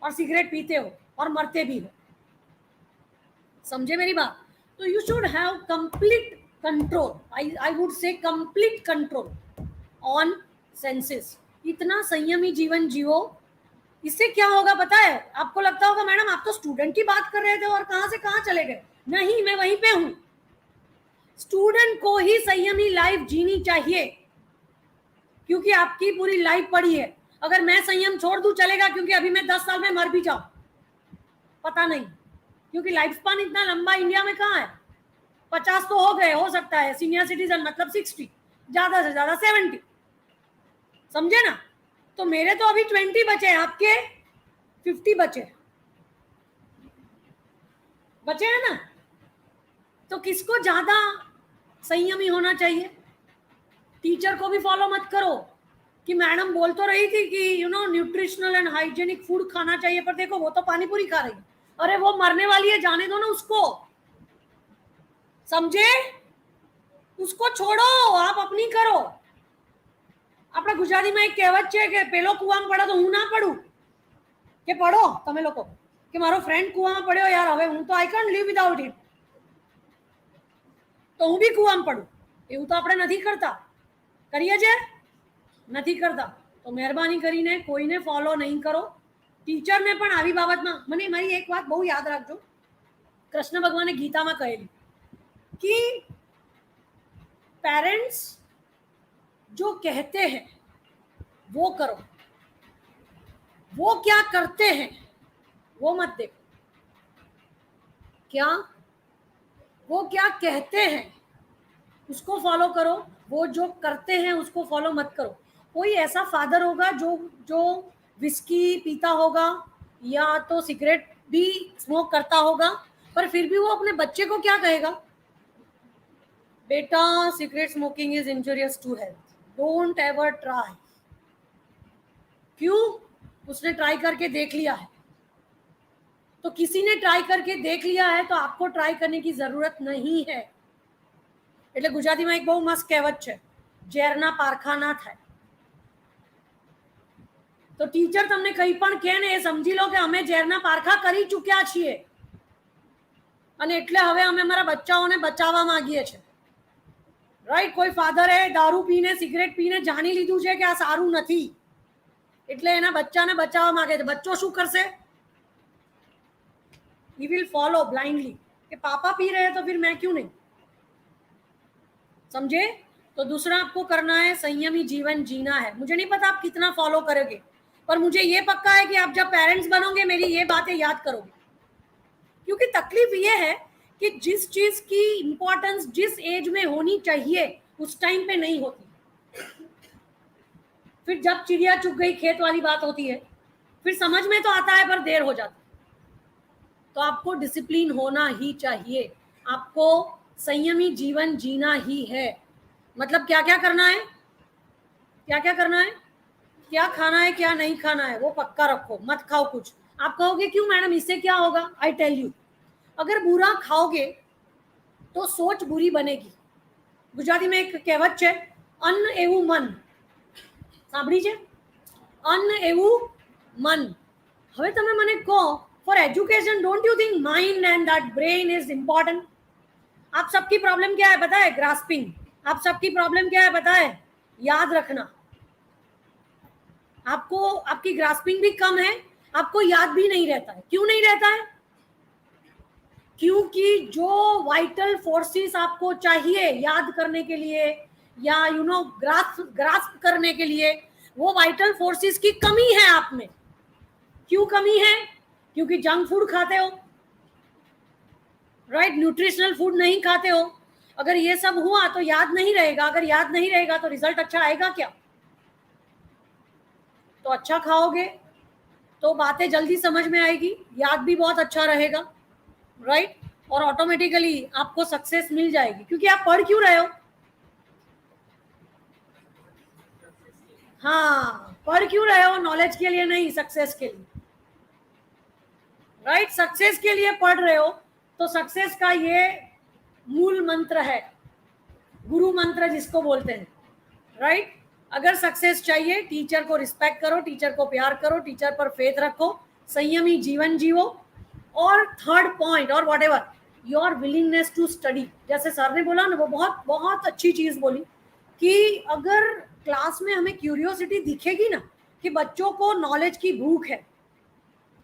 और सिगरेट पीते हो और मरते भी हो। समझे मेरी बात? तो you should have complete control, I would say complete control on senses. इतना संयमी जीवन जियो, इससे क्या होगा पता है? आपको लगता होगा मैडम आप तो स्टूडेंट की बात कर रहे थे और कहां से कहां चले गए। नहीं, मैं वहीं पे हूं। स्टूडेंट को ही संयमी लाइफ जीनी चाहिए क्योंकि आपकी पूरी लाइफ पड़ी है। अगर मैं संयम छोड़ दूं चलेगा, क्योंकि अभी मैं 10 साल में मर भी जाऊं, पता नहीं, क्योंकि लाइफ स्पान इतना लंबा इंडिया में कहाँ है। 50 तो हो गए, हो सकता है सीनियर सिटीजन मतलब 60, ज्यादा से ज्यादा 70, समझे ना? तो मेरे तो अभी 20 बचे हैं, आपके 50 बचे हैं ना? तो किसको ज्यादा संयमी होना चाहिए? टीचर को भी फॉलो मत करो कि मैडम बोल तो रही थी कि you know nutritional and hygienic food खाना चाहिए, पर देखो वो तो पानी पूरी खा रही है। अरे वो मरने वाली है, जाने दो ना उसको, समझे? उसको छोड़ो, आप अपनी करो। अपना गुजराती में एक कહેવત છે કે પેલો કુવામાં પડ્યો તો હું ના પડું, કે પડો તમે લોકો, કે મારો ફ્રેન્ડ કુવામાં પડ્યો યાર, હવે હું તો I can't live without it, તો હું બી કુવામાં પડું। એવું તો આપણે નથી કરતા, કરીએ છે? નથી કરતા। તો મહેરબાની કરીને કોઈને ફોલો નહીં કરો। ટીચરને પણ આવી બાબતમાં, મને મારી એક વાત બહુ યાદ રાખજો, કૃષ્ણ ભગવાને ગીતામાં કહેલી कि पेरेंट्स जो कहते हैं वो करो, वो क्या करते हैं वो मत देखो, क्या वो क्या कहते हैं उसको फॉलो करो, वो जो करते हैं उसको फॉलो मत करो। कोई ऐसा फादर होगा जो विस्की पीता होगा या तो सिगरेट भी स्मोक करता होगा, पर फिर भी वो अपने बच्चे को क्या कहेगा? बेटा cigarette smoking is injurious to health, don't ever try. क्यों? उसने ट्राई करके देख लिया है। तो किसी ने ट्राई करके देख लिया है तो आपको ट्राई करने की जरूरत नहीं है। એટલે ગુજરાતીમાં એક બહુ મસ્ત કહેવત છે, ઝેરના પારખા ના થાય। તો ટીચર તમને કંઈ પણ કહે ને એ સમજી લો કે અમે ઝેરના પારખા કરી ચૂક્યા છીએ અને એટલે હવે અમે અમારા બચ્ચાઓને બચાવવા માંગીએ છીએ। રાઈટ? કોઈ ફાધરે દારૂ પીને સિગરેટ પીને જાણી લીધું છે કે આ સારું નથી એટલે એના બચ્ચાને બચાવવા માંગે છે। બચ્ચો શું કરશે? ही विल फॉलो ब्लाइंडली कि पापा पी रहे हैं तो फिर मैं क्यों नहीं। समझे? तो दूसरा आपको करना है, संयमी जीवन जीना है। मुझे नहीं पता आप कितना फॉलो करोगे, पर मुझे ये पक्का है कि आप जब पेरेंट्स बनोगे मेरी ये बातें याद करोगे। क्योंकि तकलीफ ये है कि जिस चीज की इंपॉर्टेंस जिस एज में होनी चाहिए उस टाइम पे नहीं होती। फिर जब चिड़िया चुग गई खेत वाली बात होती है, फिर समझ में तो आता है पर देर हो जाती। तो आपको डिसिप्लिन होना ही चाहिए, आपको संयमी जीवन जीना ही है। मतलब क्या क्या करना है, क्या क्या करना है, क्या खाना है क्या नहीं खाना है वो पक्का रखो, मत खाओ कुछ। आप कहोगे क्यों मैडम, इससे क्या होगा? आई टेल यू, अगर बुरा खाओगे तो सोच बुरी बनेगी। गुजराती में एक कहेवत है, अन्न एवं मन। સાંભળી છે? અન્ન એવું મન। હવે તમે મને કહો, for education don't you think mind and that brain is important? आप सबकी प्रॉब्लम क्या है पता है? ग्रास्पिंग। आप सबकी प्रॉब्लम क्या है पता है? याद रखना। आपको आपकी ग्रास्पिंग भी कम है, आपको याद भी नहीं रहता है। क्यों नहीं रहता है? क्योंकि जो वाइटल फोर्सेस आपको चाहिए याद करने के लिए या ग्रास्प करने के लिए, वो वाइटल फोर्सेस की कमी है आप में। क्यों कमी है? क्योंकि जंक फूड खाते हो, राइट? न्यूट्रिशनल फूड नहीं खाते हो। अगर ये सब हुआ तो याद नहीं रहेगा, अगर याद नहीं रहेगा तो रिजल्ट अच्छा आएगा क्या? तो अच्छा खाओगे तो बातें जल्दी समझ में आएगी, याद भी बहुत अच्छा रहेगा, राइट? और ऑटोमेटिकली आपको सक्सेस मिल जाएगी। क्योंकि आप पढ़ क्यों रहे हो? हाँ, पढ़ क्यों रहे हो? नॉलेज के लिए नहीं, सक्सेस के लिए, राइट? सक्सेस के लिए पढ़ रहे हो। तो सक्सेस का ये मूल मंत्र है, गुरु मंत्र जिसको बोलते हैं, राइट? अगर सक्सेस चाहिए, टीचर को रिस्पेक्ट करो, टीचर को प्यार करो, टीचर पर फेथ रखो, संयमी जीवन जीवो। और थर्ड पॉइंट, और whatever your willingness to study. जैसे सर ने बोला ना, वो बहुत बहुत अच्छी चीज बोली कि अगर क्लास में हमें क्यूरियोसिटी दिखेगी ना कि बच्चों को नॉलेज की भूख है,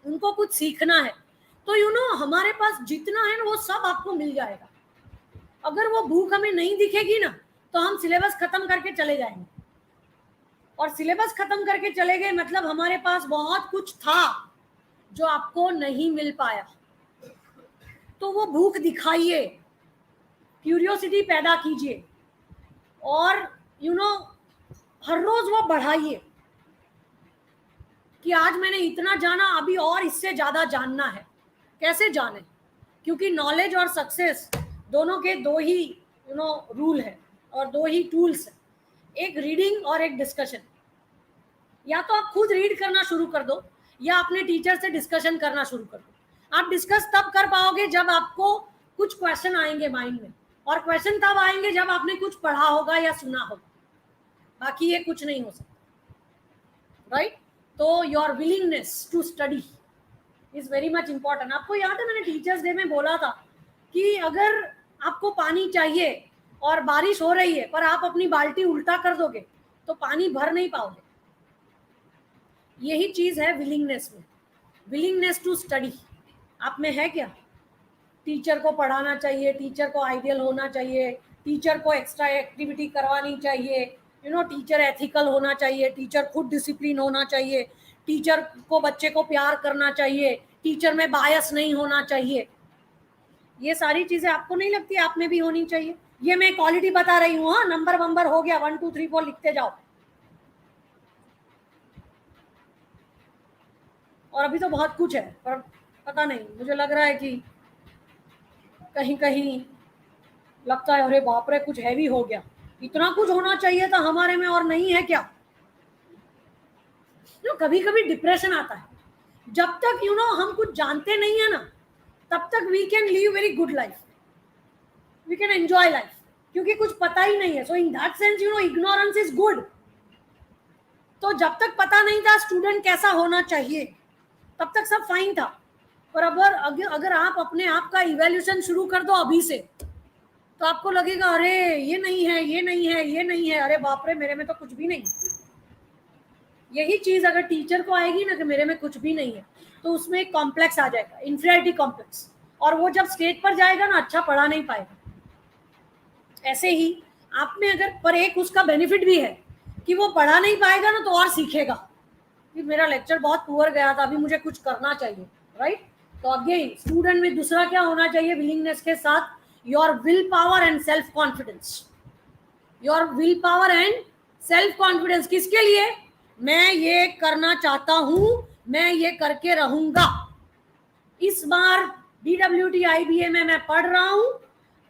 उनको कुछ सीखना है, तो हमारे पास जितना है ना वो सब आपको मिल जाएगा। अगर वो भूख हमें नहीं दिखेगी ना तो हम सिलेबस खत्म करके चले जाएंगे, और सिलेबस खत्म करके चले गए मतलब हमारे पास बहुत कुछ था जो आपको नहीं मिल पाया। तो वो भूख दिखाइए, क्यूरियोसिटी पैदा कीजिए, और हर रोज वो बढ़ाइए कि आज मैंने इतना जाना, अभी और इससे ज्यादा जानना है। कैसे जाने? क्योंकि नॉलेज और सक्सेस दोनों के दो ही रूल है और दो ही टूल्स है, एक रीडिंग और एक डिस्कशन। या तो आप खुद रीड करना शुरू कर दो या अपने टीचर से डिस्कशन करना शुरू कर दो। आप डिस्कस तब कर पाओगे जब आपको कुछ क्वेश्चन आएंगे माइंड में, और क्वेश्चन तब आएंगे जब आपने कुछ पढ़ा होगा या सुना होगा, बाकी ये कुछ नहीं हो सकता, राइट? तो your willingness to study is very much important. आपको याद है मैंने टीचर्स डे में बोला था कि अगर आपको पानी चाहिए और बारिश हो रही है पर आप अपनी बाल्टी उल्टा कर दोगे तो पानी भर नहीं पाओगे। यही चीज है विलिंगनेस में, विलिंगनेस टू स्टडी आप में है क्या? टीचर को पढ़ाना चाहिए, टीचर को आइडियल होना चाहिए, टीचर को एक्स्ट्रा एक्टिविटी करवानी चाहिए, टीचर एथिकल होना चाहिए, टीचर खुद डिसिप्लिन होना चाहिए, टीचर को बच्चे को प्यार करना चाहिए, टीचर में बायस नहीं होना चाहिए। ये सारी चीजें आपको नहीं लगती आप में भी होनी चाहिए? ये मैं क्वालिटी बता रही हूँ। हाँ, नंबर वंबर हो गया, 1 2 3 4 लिखते जाओ। और अभी तो बहुत कुछ है, पर पता नहीं, मुझे लग रहा है कि कहीं कहीं लगता है अरे बाप रे कुछ हैवी हो गया, इतना कुछ होना चाहिए था हमारे में और नहीं है क्या? कभी कभी डिप्रेशन आता है, जब तक हम कुछ जानते नहीं है ना, तब तक we can live very good life, we can enjoy life, क्योंकि कुछ पता ही नहीं है. So in that sense ignorance is good. तो जब तक पता नहीं था स्टूडेंट कैसा होना चाहिए, तब तक सब फाइन था. पर अगर आप अपने आप का इवैल्यूएशन शुरू कर दो अभी से, तो आपको लगेगा अरे ये नहीं है, ये नहीं है, ये नहीं है, अरे बाप रे मेरे में तो कुछ भी नहीं. यही चीज अगर टीचर को आएगी ना कि मेरे में कुछ भी नहीं है, तो उसमें एक कॉम्प्लेक्स आ जाएगा, इंफीरियरिटी कॉम्प्लेक्स, और वो जब स्टेज पर जाएगा ना अच्छा पढ़ा नहीं पाएगा. ऐसे ही आप में अगर, पर एक उसका बेनिफिट भी है कि वो पढ़ा नहीं पाएगा ना तो और सीखेगा कि मेरा लेक्चर बहुत पुअर गया था, अभी मुझे कुछ करना चाहिए, राइट. तो अगेन स्टूडेंट में दूसरा क्या होना चाहिए विलिंगनेस के साथ, your will power and self confidence. Your will power and self confidence किसके लिए? मैं ये करना चाहता हूं, मैं ये करके रहूंगा. इस बार DWT IBA में मैं पढ़ रहा हूं,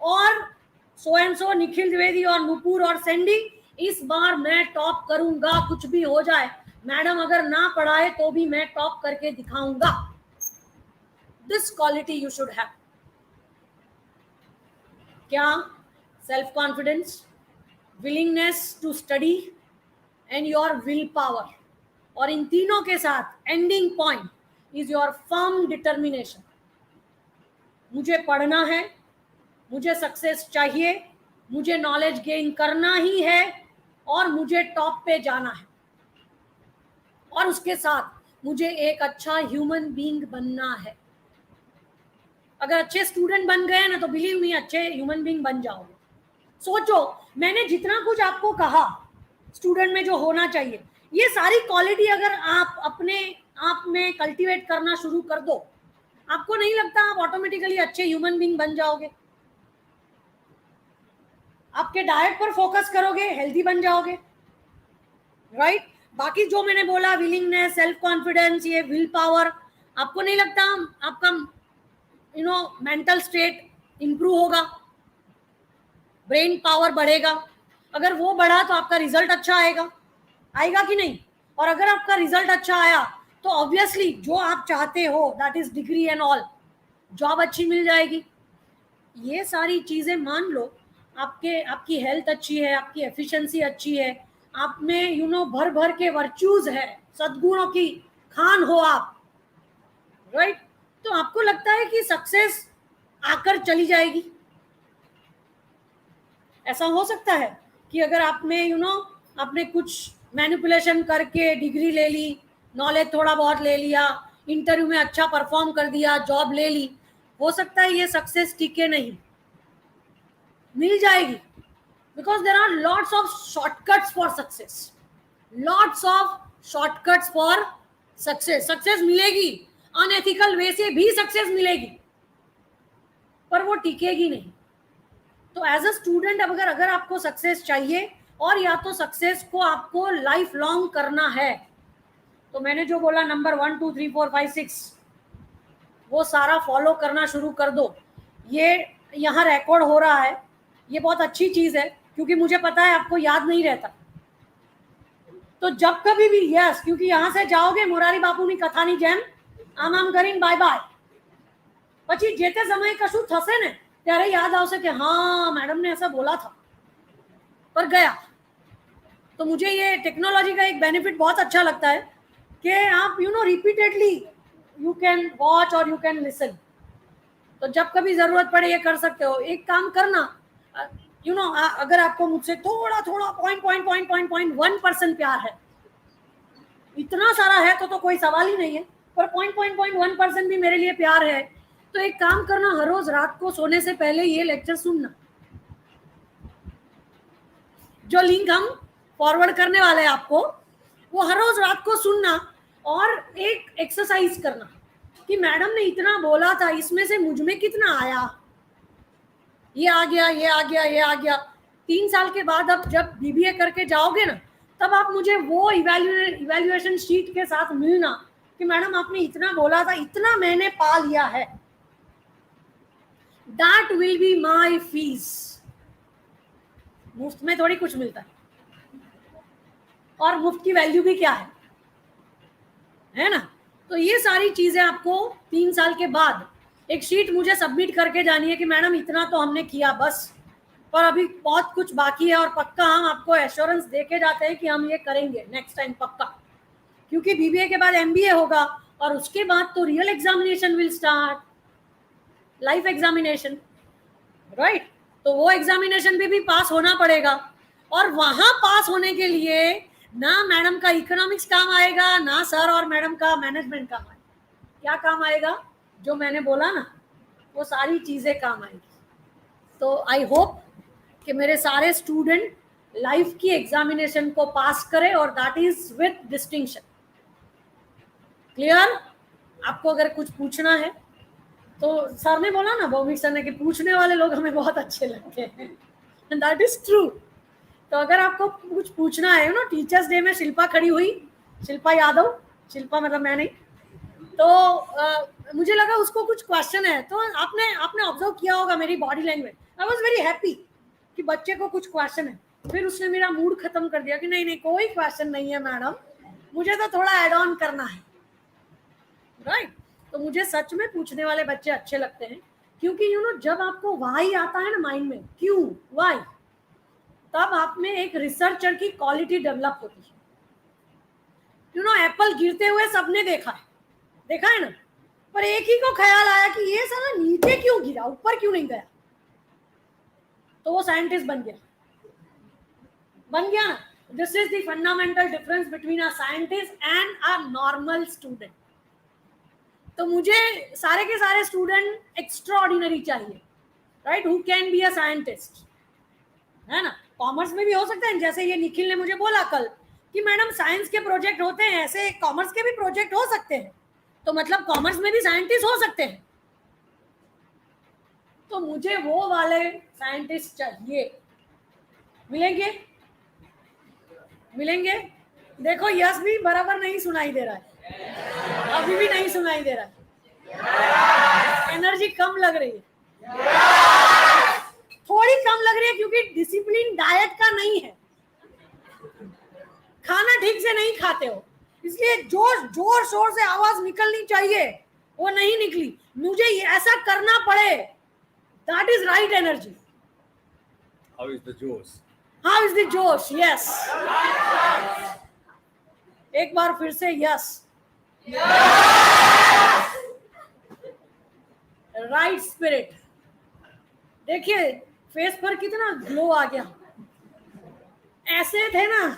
और so and so Nikhil Dwivedi और नुपुर और सैंडी, इस बार मैं टॉप करूंगा, कुछ भी हो जाए, मैडम अगर ना पढ़ाए तो भी मैं टॉप करके दिखाऊंगा. This quality you should have. क्या? Self confidence, willingness to study and your will power. और इन तीनों के साथ ending point is your firm determination. मुझे पढ़ना है, मुझे सक्सेस चाहिए, मुझे नॉलेज गेन करना ही है, और मुझे टॉप पे जाना है, और उसके साथ मुझे एक अच्छा ह्यूमन बीइंग बनना है. अगर अच्छे स्टूडेंट बन गए ना तो बिलीव मी अच्छे ह्यूमन बीइंग बन जाओगे. सोचो, मैंने जितना कुछ आपको कहा स्टूडेंट में जो होना चाहिए, ये सारी क्वालिटी अगर आप अपने आप में कल्टीवेट करना शुरू कर दो, आपको नहीं लगता आप ऑटोमेटिकली अच्छे ह्यूमन बीइंग बन जाओगे? आपके डाइट पर फोकस करोगे, हेल्दी बन जाओगे, राइट. बाकी जो मैंने बोला, विलिंगनेस, सेल्फ कॉन्फिडेंस, ये विल पावर, आपको नहीं लगता आपका मेंटल स्टेट इंप्रूव होगा, ब्रेन पावर बढ़ेगा? अगर वो बढ़ा तो आपका रिजल्ट अच्छा आएगा कि नहीं? और अगर आपका रिजल्ट अच्छा आया तो ऑब्वियसली जो आप चाहते हो, that is degree and all, job अच्छी मिल जाएगी. ये सारी चीजें मान लो, आपकी हेल्थ अच्छी है, आपकी एफिशिएंसी अच्छी है, आप में भर भर के वर्च्यूज है, सद्गुणों की खान हो आप, राइट. तो आपको लगता है कि सक्सेस आकर चली जाएगी? ऐसा हो सकता है कि अगर आप में आपने कुछ मैनिपुलेशन करके डिग्री ले ली, नॉलेज थोड़ा बहुत ले लिया, इंटरव्यू में अच्छा परफॉर्म कर दिया, जॉब ले ली, हो सकता है ये सक्सेस टिके नहीं. मिल जाएगी, because there are lots of shortcuts for success, lots of shortcuts for success. Success मिलेगी, अनएथिकल वे से भी सक्सेस मिलेगी, पर वो टिकेगी नहीं. तो एज अ स्टूडेंट अगर आपको सक्सेस चाहिए, और या तो सक्सेस को आपको लाइफ लॉन्ग करना है, तो मैंने जो बोला नंबर 1 2 3 4 5 6, वो सारा फॉलो करना शुरू कर दो. ये यहाँ रिकॉर्ड हो रहा है, ये बहुत अच्छी चीज है, क्योंकि मुझे पता है आपको याद नहीं रहता. तो जब कभी भी, यस, क्योंकि यहाँ से जाओगे मोरारी बापू ની કથાની જેમ આમ કરીને બાય બાય, પછી જે તે સમયે કશું થશે ને ત્યારે યાદ આવશે કે हाँ मैडम ने ऐसा बोला था, पर गया. तो मुझे ये टेक्नोलॉजी का एक बेनिफिट बहुत अच्छा लगता है कि आप रिपीटेडली यू कैन वॉच और यू कैन लिसन. तो जब कभी जरूरत पड़े ये कर सकते हो. एक काम करना, अगर आपको मुझसे थोड़ा थोड़ा 0.1% प्यार है, इतना सारा है तो कोई सवाल ही नहीं है, पर 0.1% भी मेरे लिए प्यार है, तो एक काम करना, हर रोज रात को सोने से पहले ये लेक्चर सुनना, जो लिंक हम फॉरवर्ड करने वाले हैं आपको, वो हर रोज रात को सुनना, और एक एक्सरसाइज करना कि मैडम ने इतना बोला था, इसमें से मुझ में कितना आया, ये आ गया, ये आ गया, ये आ गया. 3 साल के बाद अब जब BBA करके जाओगे ना, तब आप मुझे वो इवैल्यूएशन शीट के साथ मिलना कि मैडम आपने इतना बोला था, इतना मैंने पा लिया है. That will be my fees. मुफ्त में थोड़ी कुछ मिलता है, और मुफ्त की वैल्यू भी क्या है. है ना। तो ये सारी चीजें आपको 3 साल के बाद एक शीट मुझे सबमिट करके जानी है कि मैडम इतना तो हमने किया बस, पर अभी बहुत कुछ बाकी है और पक्का हम आपको एश्योरेंस देके जाते हैं कि हम ये करेंगे नेक्स्ट टाइम पक्का, क्योंकि बीबीए के बाद एमबीए होगा और उसके बाद तो real examination will start, life examination, right. तो वो एग्जामिनेशन भी पास होना पड़ेगा, और वहां पास होने के लिए ना मैडम का इकोनॉमिक्स काम आएगा, ना सर और मैडम का मैनेजमेंट काम आएगा। क्या काम आएगा? जो मैंने बोला ना, वो सारी चीजें काम आएगी। तो आई होप कि मेरे सारे स्टूडेंट लाइफ की एग्जामिनेशन को पास करें, और that is with distinction. Clear? आपको अगर कुछ पूछना है तो सर ने बोला ना, भौमिक सर ने, कि पूछने वाले लोग हमें बहुत अच्छे लगते हैं, एंड दैट इज ट्रू। तो अगर आपको कुछ पूछना है ना, टीचर्स डे में शिल्पा खड़ी हुई, शिल्पा यादव, शिल्पा मतलब मैं नहीं, तो मुझे लगा उसको कुछ क्वेश्चन है, तो आपने ऑब्जर्व किया होगा मेरी body language, I was very happy कि बच्चे को कुछ क्वेश्चन है। फिर उसने मेरा मूड खत्म कर दिया कि नहीं नहीं कोई क्वेश्चन नहीं है मैडम, मुझे तो थोड़ा ऐड ऑन करना है, राइट। तो मुझे सच में पूछने वाले बच्चे अच्छे लगते हैं, क्योंकि यू नो जब आपको वाई आता है ना माइंड में, क्यों वाई, तब आप में एक रिसर्चर की क्वालिटी डेवलप होती है। यू नो एप्पल गिरते हुए सबने देखा है ना, पर एक ही को ख्याल आया कि ये साला नीचे क्यों गिरा, ऊपर क्यों नहीं गया, तो वो साइंटिस्ट बन गया ना। This is the fundamental difference between a scientist and a normal student. तो मुझे सारे के सारे स्टूडेंट एक्स्ट्रा ऑर्डिनरी चाहिए, right, who can be a scientist, है ना। कॉमर्स में भी हो सकता है, जैसे ये निखिल ने मुझे बोला कल कि मैडम साइंस के प्रोजेक्ट होते हैं, ऐसे कॉमर्स के भी प्रोजेक्ट हो सकते हैं, तो मतलब कॉमर्स में भी साइंटिस्ट हो सकते हैं। तो मुझे वो वाले साइंटिस्ट चाहिए। मिलेंगे। देखो यस भी बराबर नहीं सुनाई दे रहा है, अभी भी नहीं सुनाई दे रहा है, एनर्जी कम लग रही है, थोड़ी कम लग रही है, क्योंकि डिसिप्लिन डाइट का नहीं है, खाना ठीक से नहीं खाते हो, इसलिए जोर शोर से आवाज निकलनी चाहिए, वो नहीं निकली, मुझे ऐसा करना पड़े, that is right energy. How is the Josh? How is the जोश? यस, एक बार फिर से यस, राइट स्पिरिट। देखिए फेस पर कितना ग्लो आ गया, ऐसे थे ना,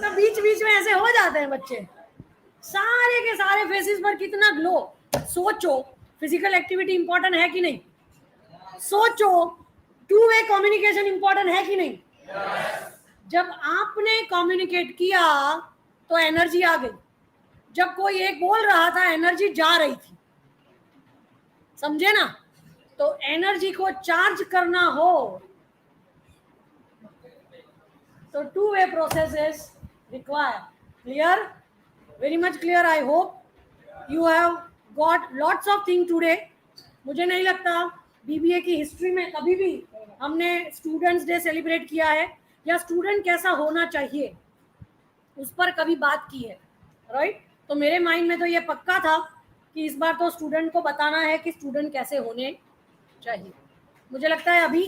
तो बीच बीच में ऐसे हो जाते हैं बच्चे, सारे के सारे फेसेस पर कितना ग्लो। सोचो फिजिकल एक्टिविटी इंपॉर्टेंट है कि नहीं, सोचो टू वे कम्युनिकेशन इंपॉर्टेंट है कि नहीं, जब आपने कम्युनिकेट किया तो एनर्जी आ गई, जब कोई एक बोल रहा था एनर्जी जा रही थी, समझे ना। तो एनर्जी को चार्ज करना हो तो two way process is required. Clear? Very much clear. I hope you have got lots of thing today. मुझे नहीं लगता बीबीए की हिस्ट्री में कभी भी हमने स्टूडेंट्स डे सेलिब्रेट किया है, या स्टूडेंट कैसा होना चाहिए उस पर कभी बात की है, राइट। तो मेरे माइंड में तो ये पक्का था कि इस बार तो स्टूडेंट को बताना है कि स्टूडेंट कैसे होने चाहिए। मुझे लगता है अभी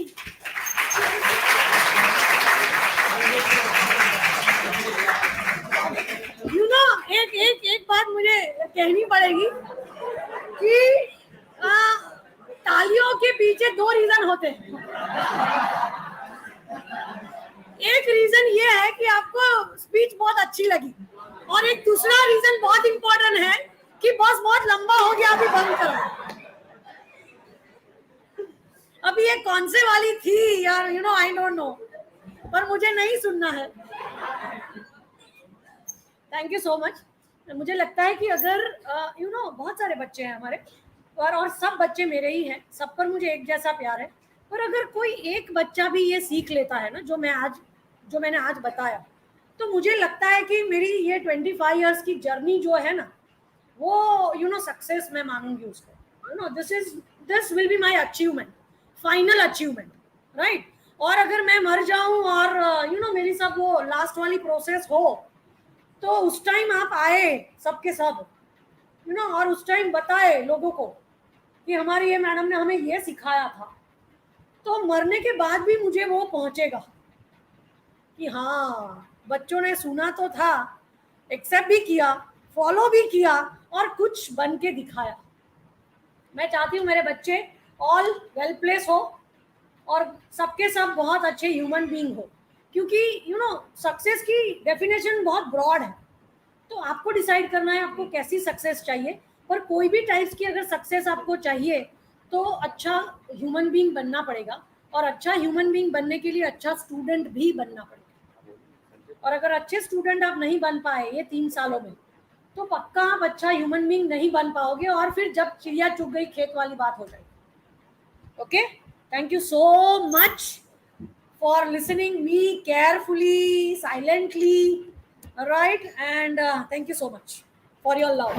यू नो एक बात मुझे कहनी पड़ेगी कि तालियों के पीछे दो रीजन होते हैं। एक रीजन ये है कि आपको स्पीच बहुत अच्छी लगी, और एक दूसरा रीजन बहुत इंपॉर्टेंट है कि बॉस बहुत लंबा हो गया, अभी बंद करो। अभी ये कौन से वाली थी यार, you know I don't know, पर मुझे नहीं सुनना है। Thank you so much. मुझे लगता है कि अगर यू नो बहुत सारे बच्चे हैं हमारे, और सब बच्चे मेरे ही हैं, सब पर मुझे एक जैसा प्यार है, पर अगर कोई एक बच्चा भी ये सीख लेता है ना जो मैंने आज बताया, तो मुझे लगता है कि मेरी ये 25 इयर्स की जर्नी जो है ना, वो यू नो सक्सेस मैं मानूंगी उसको। You know this will be my achievement, final achievement, right. और अगर मैं मर जाऊं और यू नो मेरी सब वो लास्ट वाली प्रोसेस हो, तो उस टाइम आप आए सबके सब, यू नो, और उस टाइम बताए लोगों को कि हमारी ये मैडम ने हमें ये सिखाया था, तो मरने के बाद भी मुझे वो पहुंचेगा कि हाँ बच्चों ने सुना तो था, एक्सेप्ट भी किया, फॉलो भी किया और कुछ बन के दिखाया। मैं चाहती हूँ मेरे बच्चे ऑल वेल प्लेस हो और सबके सब बहुत अच्छे ह्यूमन बीइंग हो, क्योंकि यू नो सक्सेस की डेफिनेशन बहुत ब्रॉड है, तो आपको डिसाइड करना है आपको कैसी सक्सेस चाहिए। पर कोई भी टाइप्स की अगर सक्सेस आपको चाहिए तो अच्छा ह्यूमन बीइंग बनना पड़ेगा, और अच्छा ह्यूमन बीइंग बनने के लिए अच्छा स्टूडेंट भी बनना पड़ेगा। और अगर अच्छे स्टूडेंट आप नहीं बन पाए ये 3 सालों में, तो पक्का आप अच्छा ह्यूमन बीइंग नहीं बन पाओगे, और फिर जब चिड़िया चुग गई खेत वाली बात हो जाएगी। Okay, thank you so much for listening me carefully, silently, all right, and thank you so much for your love.